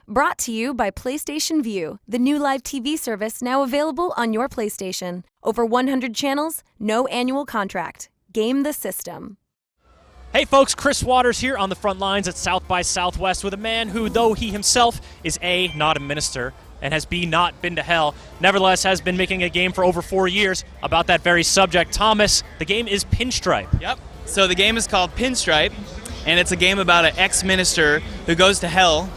Brought to you by PlayStation Vue, the new live TV service now available on your PlayStation. Over 100 channels, no annual contract. Game the system. Hey folks, Chris Waters here on the front lines at South by Southwest with a man who, though he himself is not a minister and has not been to hell, nevertheless has been making a game for over 4 years about that very subject. Thomas, the game is Pinstripe. Yep. So the game is called Pinstripe, and it's a game about an ex-minister who goes to hell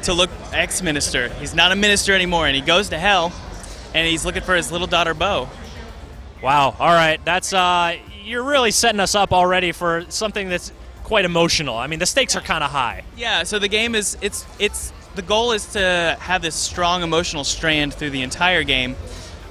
to look ex-minister. He's not a minister anymore, and he goes to hell, and he's looking for his little daughter, Bo. Wow. All right. That's you're really setting us up already for something that's quite emotional. I mean, the stakes are kind of high. Yeah. So the game is the goal is to have this strong emotional strand through the entire game,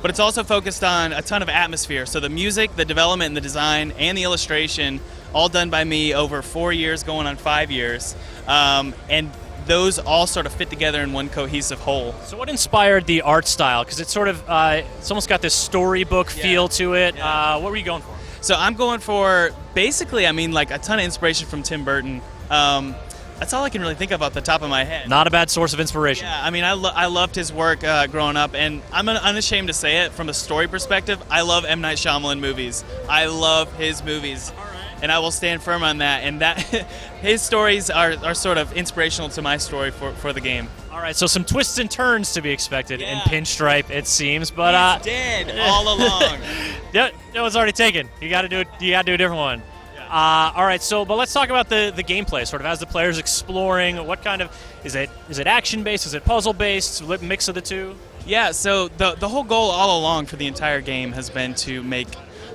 but it's also focused on a ton of atmosphere. So the music, the development, and the design, and the illustration, all done by me over 4 years, going on 5 years, and those all sort of fit together in one cohesive whole. So what inspired the art style? Because it's sort of, it's almost got this storybook feel to it. Yeah. What were you going for? So I'm going for, basically, like a ton of inspiration from Tim Burton. That's all I can really think of off the top of my head. Not a bad source of inspiration. Yeah, I mean, I loved his work growing up, and I'm unashamed to say it, from a story perspective, I love M. Night Shyamalan movies. I love his movies. And I will stand firm on that. And that his stories are sort of inspirational to my story for the game. All right, so some twists and turns to be expected in Pinstripe, it seems. But he's dead all along. Yeah, it was already taken. You got to do it. You got to do a different one. Yeah. All right, but let's talk about the gameplay. Sort of as the player's exploring, what kind of is it action based? Is it puzzle based? Mix of the two? Yeah. So the whole goal all along for the entire game has been to make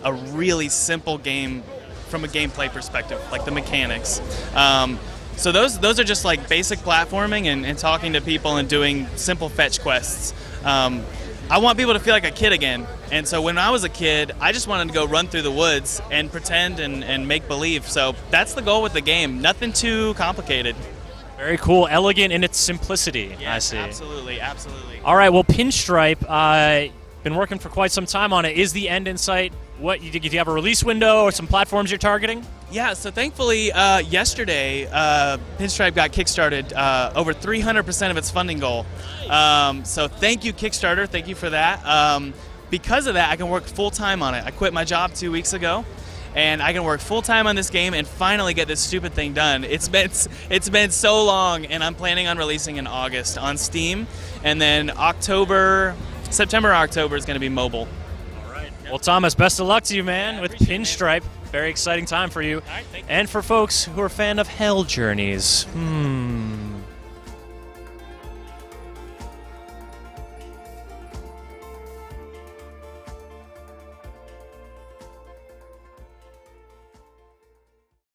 a really simple game from a gameplay perspective, like the mechanics. So those are just like basic platforming and talking to people and doing simple fetch quests. I want people to feel like a kid again. And so when I was a kid, I just wanted to go run through the woods and pretend and make believe. So that's the goal with the game. Nothing too complicated. Very cool. Elegant in its simplicity, yes, I see. Absolutely, absolutely. All right, well, Pinstripe, been working for quite some time on it. Is the end in sight? What, do you have a release window or some platforms you're targeting? Yeah, so thankfully, yesterday, Pinstripe got kickstarted over 300% of its funding goal. So thank you, Kickstarter. Thank you for that. Because of that, I can work full-time on it. I quit my job 2 weeks ago, and I can work full-time on this game and finally get this stupid thing done. It's been so long, and I'm planning on releasing in August on Steam, and then September or October is going to be mobile. Well, Thomas, best of luck to you, man, with Pinstripe. Very exciting time for you. All right, thank you. And for folks who are a fan of Hell Journeys.